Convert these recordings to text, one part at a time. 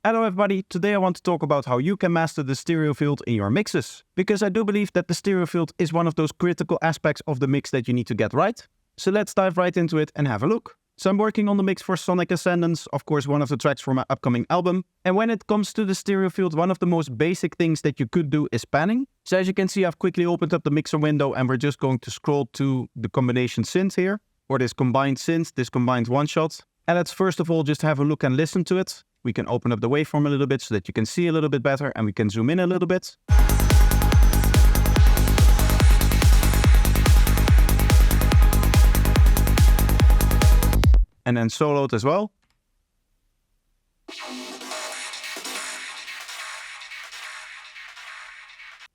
Hello everybody, today I want to talk about how you can master the stereo field in your mixes. Because I do believe that the stereo field is one of those critical aspects of the mix that you need to get right. So let's dive right into it and have a look. So I'm working on the mix for Sonic Ascendance, of course one of the tracks for my upcoming album. And when it comes to the stereo field, one of the most basic things that you could do is panning. So as you can see, I've quickly opened up the mixer window and we're just going to scroll to the combination synth here, or this combined synth, this combined one shot. And let's first of all just have a look and listen to it. We can open up the waveform a little bit so that you can see a little bit better, and we can zoom in a little bit. And then soloed as well.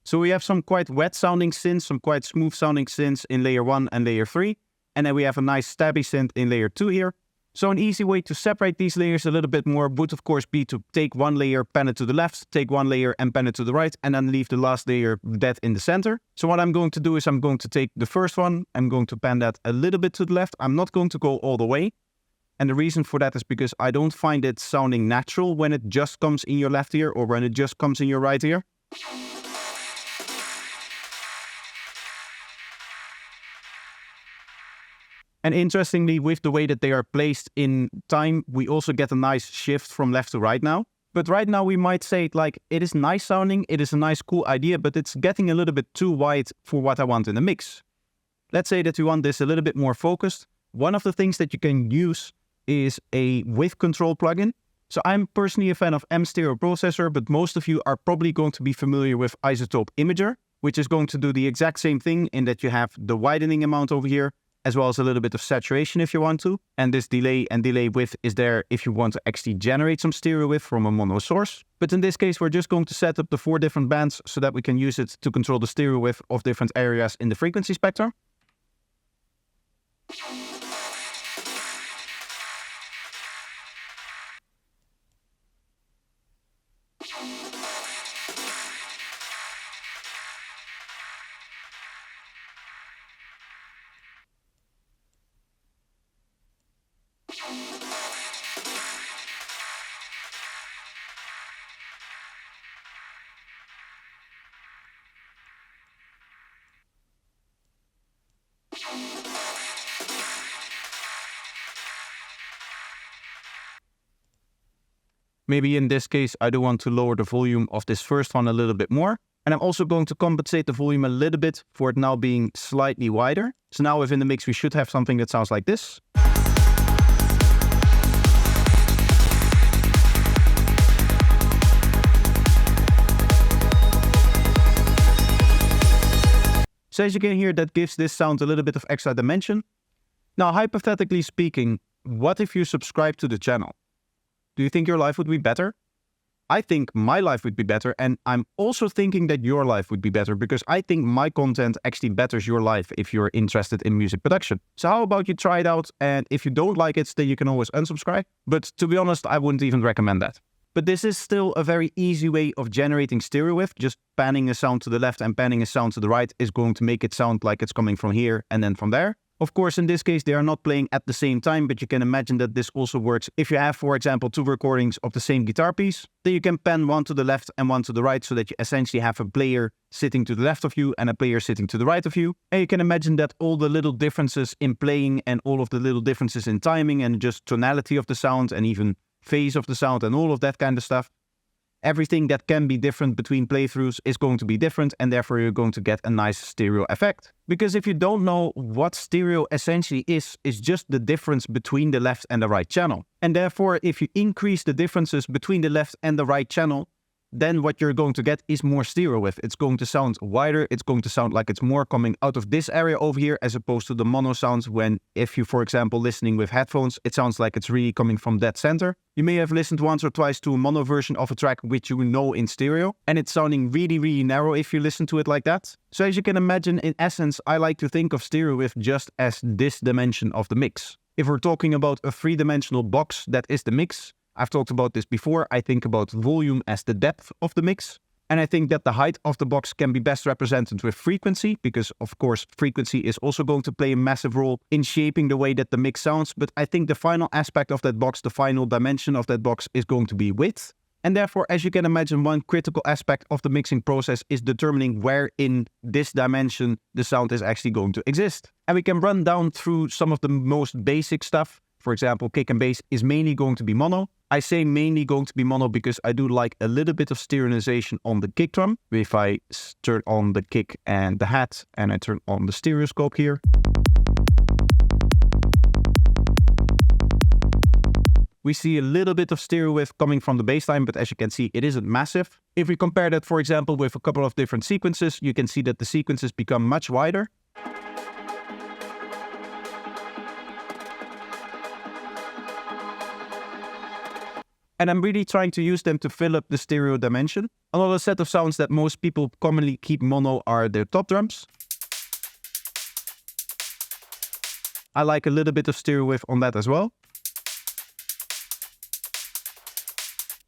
So we have some quite wet sounding synths, some quite smooth sounding synths in layer 1 and layer 3. And then we have a nice stabby synth in layer 2 here. So an easy way to separate these layers a little bit more would of course be to take one layer, pan it to the left, take one layer and pan it to the right, and then leave the last layer dead in the center. So what I'm going to do is I'm going to take the first one, I'm going to pan that a little bit to the left. I'm not going to go all the way. And the reason for that is because I don't find it sounding natural when it just comes in your left ear or when it just comes in your right ear. And interestingly, with the way that they are placed in time, we also get a nice shift from left to right now. But right now we might say it like, it is nice sounding, it is a nice cool idea, but it's getting a little bit too wide for what I want in the mix. Let's say that we want this a little bit more focused. One of the things that you can use is a width control plugin. So I'm personally a fan of M Stereo Processor, but most of you are probably going to be familiar with Isotope Imager, which is going to do the exact same thing in that you have the widening amount over here, as well as a little bit of saturation if you want to. And this delay and delay width is there if you want to actually generate some stereo width from a mono source. But in this case, we're just going to set up the 4 different bands so that we can use it to control the stereo width of different areas in the frequency spectrum. Maybe in this case, I do want to lower the volume of this first one a little bit more. And I'm also going to compensate the volume a little bit for it now being slightly wider. So now within the mix, we should have something that sounds like this. So as you can hear, that gives this sound a little bit of extra dimension. Now, hypothetically speaking, what if you subscribe to the channel? Do you think your life would be better? I think my life would be better, and I'm also thinking that your life would be better because I think my content actually betters your life if you're interested in music production. So how about you try it out, and if you don't like it, then you can always unsubscribe. But to be honest, I wouldn't even recommend that. But this is still a very easy way of generating stereo width. Just panning a sound to the left and panning a sound to the right is going to make it sound like it's coming from here and then from there. Of course, in this case, they are not playing at the same time, but you can imagine that this also works if you have, for example, 2 recordings of the same guitar piece. Then you can pan one to the left and one to the right so that you essentially have a player sitting to the left of you and a player sitting to the right of you. And you can imagine that all the little differences in playing and all of the little differences in timing and just tonality of the sound and even phase of the sound and all of that kind of stuff. Everything that can be different between playthroughs is going to be different, and therefore you're going to get a nice stereo effect. Because if you don't know what stereo essentially is just the difference between the left and the right channel. And therefore, if you increase the differences between the left and the right channel, then what you're going to get is more stereo width. It's going to sound wider, it's going to sound like it's more coming out of this area over here as opposed to the mono sounds when, if you, for example, listening with headphones, it sounds like it's really coming from dead center. You may have listened once or twice to a mono version of a track which you know in stereo, and it's sounding really, really narrow if you listen to it like that. So as you can imagine, in essence, I like to think of stereo width just as this dimension of the mix. If we're talking about a 3-dimensional box that is the mix, I've talked about this before, I think about volume as the depth of the mix. And I think that the height of the box can be best represented with frequency, because of course frequency is also going to play a massive role in shaping the way that the mix sounds. But I think the final aspect of that box, the final dimension of that box is going to be width. And therefore, as you can imagine, one critical aspect of the mixing process is determining where in this dimension the sound is actually going to exist. And we can run down through some of the most basic stuff. For example, kick and bass is mainly going to be mono. I say mainly going to be mono because I do like a little bit of stereoization on the kick drum. If I turn on the kick and the hat and I turn on the stereoscope here, we see a little bit of stereo wave coming from the bassline, but as you can see, it isn't massive. If we compare that, for example, with a couple of different sequences, you can see that the sequences become much wider. And I'm really trying to use them to fill up the stereo dimension. Another set of sounds that most people commonly keep mono are their top drums. I like a little bit of stereo wave on that as well.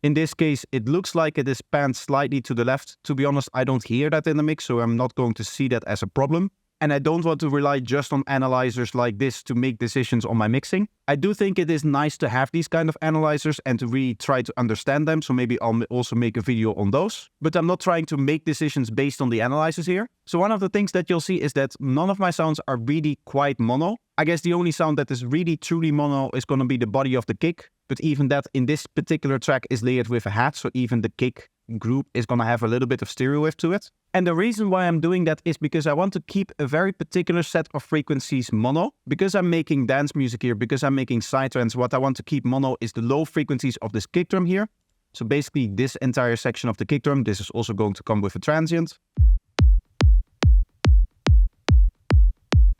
In this case, it looks like it is panned slightly to the left. To be honest, I don't hear that in the mix, so I'm not going to see that as a problem. And I don't want to rely just on analyzers like this to make decisions on my mixing. I do think it is nice to have these kind of analyzers and to really try to understand them, so maybe I'll also make a video on those. But I'm not trying to make decisions based on the analyzers here. So one of the things that you'll see is that none of my sounds are really quite mono. I guess the only sound that is really truly mono is going to be the body of the kick. But even that in this particular track is layered with a hat, so even the kick group is going to have a little bit of stereo wave to it. And the reason why I'm doing that is because I want to keep a very particular set of frequencies mono. Because I'm making dance music here, because I'm making psytrance, what I want to keep mono is the low frequencies of this kick drum here. So basically this entire section of the kick drum, this is also going to come with a transient.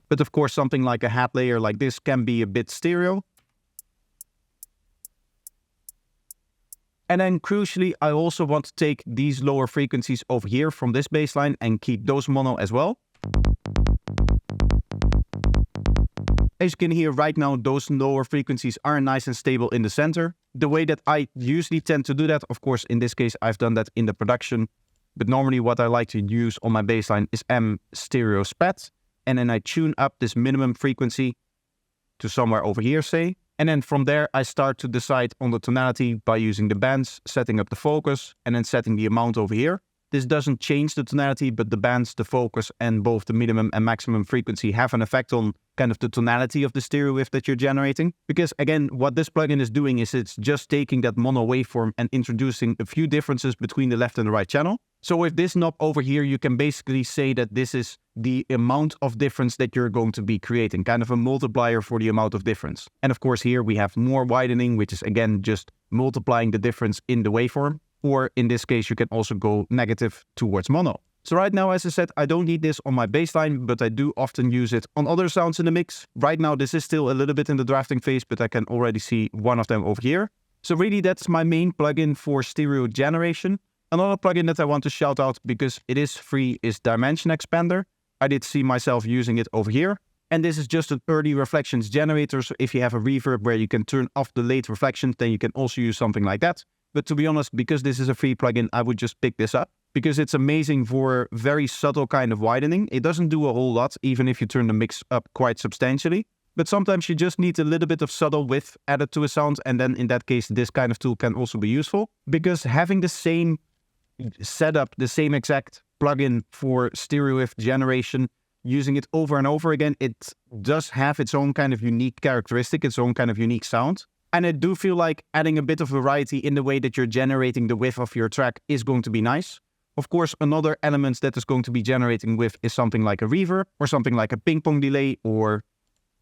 But of course something like a hat layer like this can be a bit stereo. And then crucially, I also want to take these lower frequencies over here from this bassline and keep those mono as well. As you can hear right now, those lower frequencies are nice and stable in the center. The way that I usually tend to do that, of course, in this case, I've done that in the production. But normally what I like to use on my bassline is M stereo spat. And then I tune up this minimum frequency to somewhere over here, say. And then from there, I start to decide on the tonality by using the bands, setting up the focus, and then setting the amount over here. This doesn't change the tonality, but the bands, the focus, and both the minimum and maximum frequency have an effect on kind of the tonality of the stereo wave that you're generating. Because again, what this plugin is doing is it's just taking that mono waveform and introducing a few differences between the left and the right channel. So with this knob over here, you can basically say that this is the amount of difference that you're going to be creating, kind of a multiplier for the amount of difference. And of course here we have more widening, which is again just multiplying the difference in the waveform. Or in this case, you can also go negative towards mono. So right now, as I said, I don't need this on my bassline, but I do often use it on other sounds in the mix. Right now, this is still a little bit in the drafting phase, but I can already see one of them over here. So really, that's my main plugin for stereo generation. Another plugin that I want to shout out because it is free is Dimension Expander. I did see myself using it over here. And this is just an early reflections generator. So if you have a reverb where you can turn off the late reflections, then you can also use something like that. But to be honest, because this is a free plugin, I would just pick this up because it's amazing for very subtle kind of widening. It doesn't do a whole lot, even if you turn the mix up quite substantially. But sometimes you just need a little bit of subtle width added to a sound. And then in that case, this kind of tool can also be useful because having the same setup, the same exact plugin for stereo wave generation, using it over and over again, it does have its own kind of unique characteristic, its own kind of unique sound. And I do feel like adding a bit of variety in the way that you're generating the width of your track is going to be nice. Of course, another element that is going to be generating width is something like a reverb or something like a ping pong delay or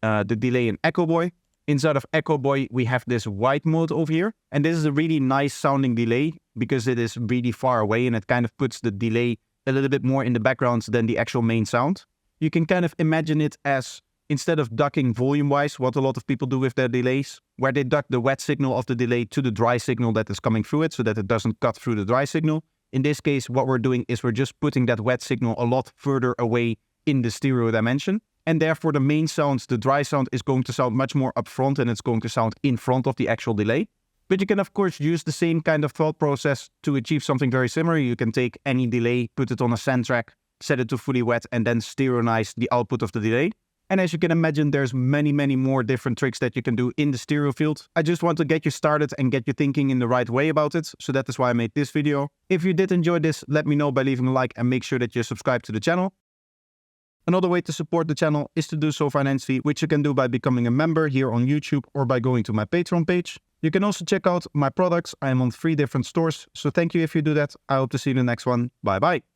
the delay in Echo Boy. Inside of Echo Boy, we have this white mode over here. And this is a really nice sounding delay because it is really far away and it kind of puts the delay a little bit more in the background than the actual main sound. You can kind of imagine it as, instead of ducking volume-wise, what a lot of people do with their delays, where they duck the wet signal of the delay to the dry signal that is coming through it so that it doesn't cut through the dry signal. In this case, what we're doing is we're just putting that wet signal a lot further away in the stereo dimension. And therefore, the main sound, the dry sound, is going to sound much more upfront and it's going to sound in front of the actual delay. But you can, of course, use the same kind of thought process to achieve something very similar. You can take any delay, put it on a send track, set it to fully wet, and then stereoize the output of the delay. And as you can imagine, there's many more different tricks that you can do in the stereo field. I just want to get you started and get you thinking in the right way about it. So that is why I made this video. If you did enjoy this, let me know by leaving a like and make sure that you subscribe to the channel. Another way to support the channel is to do so financially, which you can do by becoming a member here on YouTube or by going to my Patreon page. You can also check out my products. I am on 3 different stores. So thank you if you do that. I hope to see you in the next one. Bye bye.